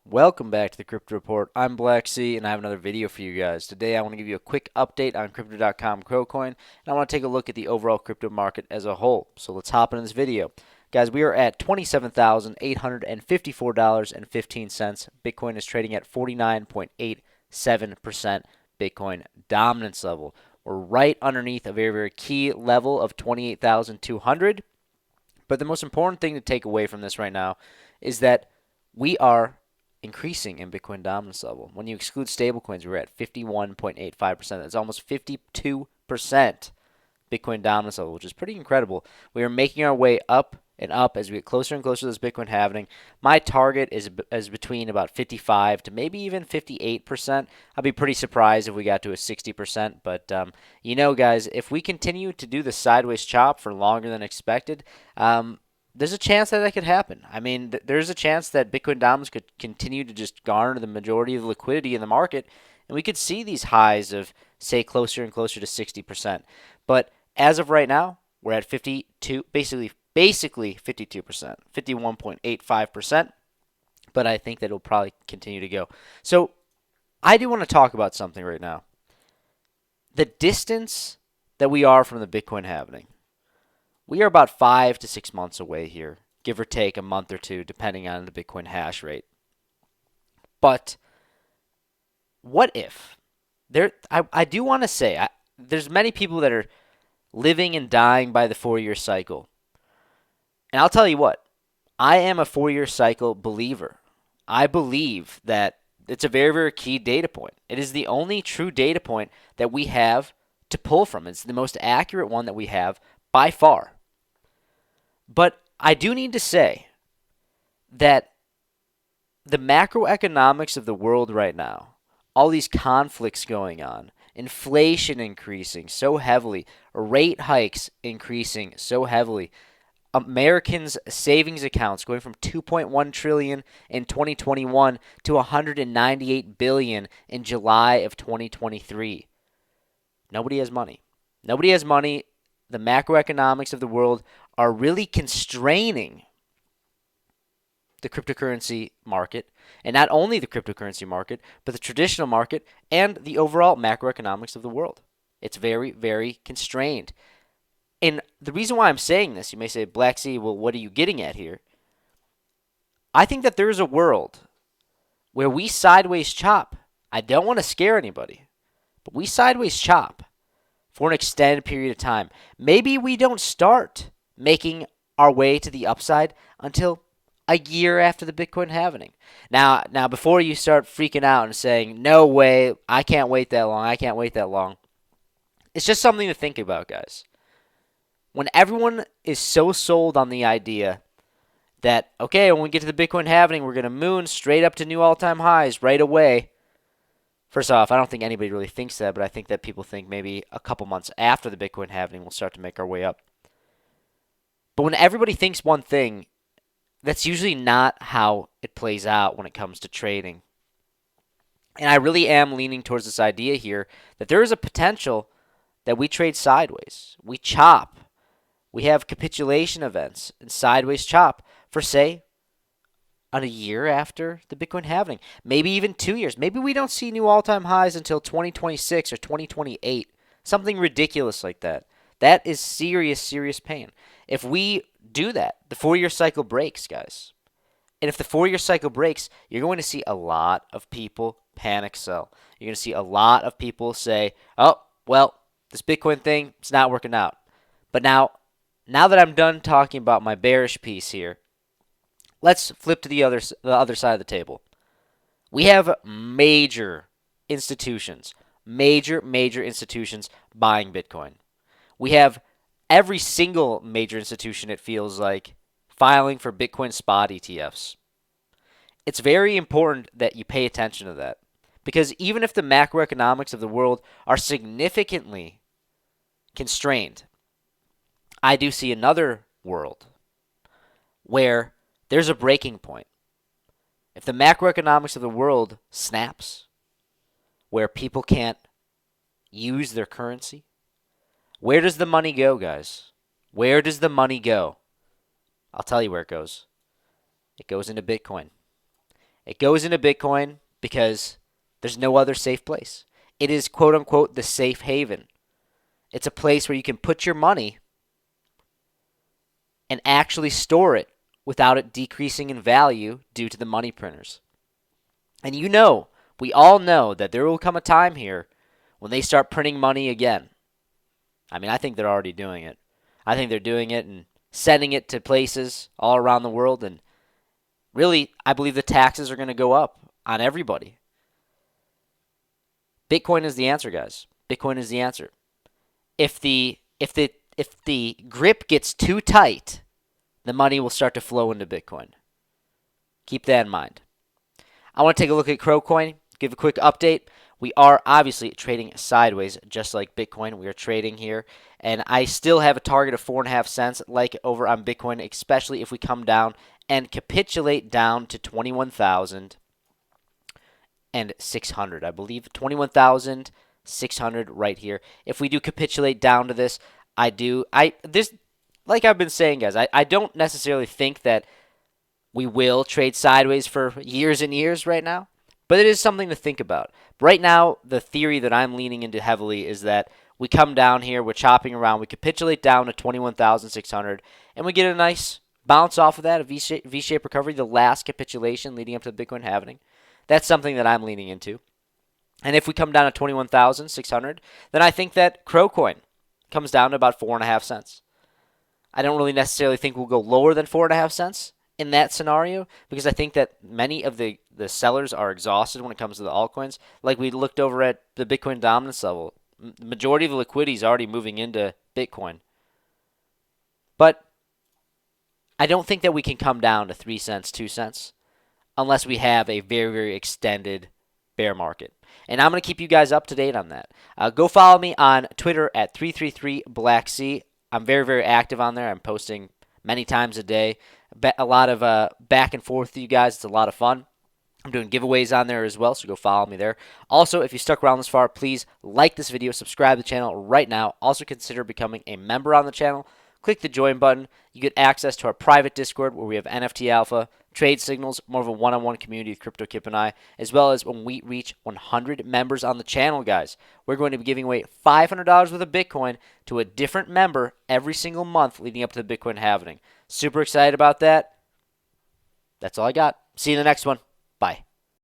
Welcome back to the Crypto Report. I'm Blacksea, and I have another video for you guys. Today, I want to give you a quick update on Crypto.com Crocoin, and I want to take a look at the overall crypto market as a whole. So let's hop into this video. Guys, we are at $27,854.15. Bitcoin is trading at 49.87% Bitcoin dominance level. We're right underneath a very, very key level of 28,200. But the most important thing to take away from this right now is that we are increasing in Bitcoin dominance level. When you exclude stablecoins, we're at 51.85%. That's almost 52% Bitcoin dominance level, which is pretty incredible. We are making our way up and up as we get closer and closer to this Bitcoin halving. My target is between about 55 to maybe even 58%. I'd be pretty surprised if we got to a 60%. But, guys, if we continue to do the sideways chop for longer than expected, there's a chance that could happen. I mean, there's a chance that Bitcoin dominance could continue to just garner the majority of the liquidity in the market, and we could see these highs of, say, closer and closer to 60%. But as of right now, we're at 52, basically 52%, 51.85%. But I think that it'll probably continue to go. So I do want to talk about something right now. The distance that we are from the Bitcoin halving. We are about 5 to 6 months away here, give or take a month or two, depending on the Bitcoin hash rate. But what if? I do want to say, there's many people that are living and dying by the 4-year cycle. And I'll tell you what, I am a 4-year cycle believer. I believe that it's a very, very key data point. It is the only true data point that we have to pull from. It's the most accurate one that we have by far. But I do need to say that the macroeconomics of the world right now, all these conflicts going on, inflation increasing so heavily, rate hikes increasing so heavily, Americans' savings accounts going from 2.1 trillion in 2021 to 198 billion in July of 2023. Nobody has money. Nobody has money. The macroeconomics of the world are really constraining the cryptocurrency market, and not only the cryptocurrency market, but the traditional market and the overall macroeconomics of the world. It's very, very constrained. And the reason why I'm saying this, you may say, Blacksea, well, what are you getting at here? I think that there is a world where we sideways chop. I don't want to scare anybody, but we sideways chop for an extended period of time. Maybe we don't start making our way to the upside until a year after the Bitcoin halving. Now, before you start freaking out and saying, no way, I can't wait that long, it's just something to think about, guys. When everyone is so sold on the idea that, okay, when we get to the Bitcoin halving, we're going to moon straight up to new all-time highs right away. First off, I don't think anybody really thinks that, but I think that people think maybe a couple months after the Bitcoin halving, we'll start to make our way up. But when everybody thinks one thing, that's usually not how it plays out when it comes to trading. And I really am leaning towards this idea here that there is a potential that we trade sideways. We chop. We have capitulation events and sideways chop for, say, on a year after the Bitcoin halving. Maybe even 2 years. Maybe we don't see new all-time highs until 2026 or 2028. Something ridiculous like that. That is serious, serious pain. If we do that, the 4-year cycle breaks, guys. And if the 4-year cycle breaks, you're going to see a lot of people panic sell. You're going to see a lot of people say, oh, well, this Bitcoin thing, it's not working out. But now that I'm done talking about my bearish piece here, let's flip to the other side of the table. We have major institutions buying Bitcoin. We have every single major institution, it feels like, filing for Bitcoin spot ETFs. It's very important that you pay attention to that, because even if the macroeconomics of the world are significantly constrained, I do see another world where there's a breaking point. If the macroeconomics of the world snaps, where people can't use their currency, where does the money go, guys? Where does the money go? I'll tell you where it goes. It goes into Bitcoin. It goes into Bitcoin because there's no other safe place. It is quote unquote the safe haven. It's a place where you can put your money and actually store it without it decreasing in value due to the money printers. And we all know that there will come a time here when they start printing money again. I mean, I think they're already doing it. I think they're doing it and sending it to places all around the world. And really, I believe the taxes are going to go up on everybody. Bitcoin is the answer, guys. Bitcoin is the answer. If the grip gets too tight, the money will start to flow into Bitcoin. Keep that in mind. I want to take a look at Crocoin, give a quick update. We are obviously trading sideways, just like Bitcoin. We are trading here, and I still have a target of 4.5 cents, like over on Bitcoin, especially if we come down and capitulate down to 21,600. I believe 21,600 right here. If we do capitulate down to this, like I've been saying, guys, I don't necessarily think that we will trade sideways for years and years right now, but it is something to think about. Right now, the theory that I'm leaning into heavily is that we come down here, we're chopping around, we capitulate down to 21,600, and we get a nice bounce off of that, a V-shaped recovery, the last capitulation leading up to the Bitcoin halving. That's something that I'm leaning into. And if we come down to 21,600, then I think that Crocoin comes down to about 4.5 cents. I don't really necessarily think we'll go lower than 4.5 cents in that scenario, because I think that many of the sellers are exhausted when it comes to the altcoins. Like we looked over at the Bitcoin dominance level, the majority of the liquidity is already moving into Bitcoin. But I don't think that we can come down to 3 cents, 2 cents, unless we have a very, very extended bear market. And I'm going to keep you guys up to date on that. Go follow me on Twitter at 333Blacksea. I'm very, very active on there. I'm posting many times a day. A lot of back and forth with you guys. It's a lot of fun. I'm doing giveaways on there as well, so go follow me there. Also, if you stuck around this far, please like this video, subscribe to the channel right now. Also consider becoming a member on the channel. Click the join button. You get access to our private Discord where we have NFT alpha, trade signals, more of a one-on-one community with Crypto Kip and I, as well as when we reach 100 members on the channel, guys, we're going to be giving away $500 worth of Bitcoin to a different member every single month leading up to the Bitcoin halving. Super excited about that. That's all I got. See you in the next one. Bye.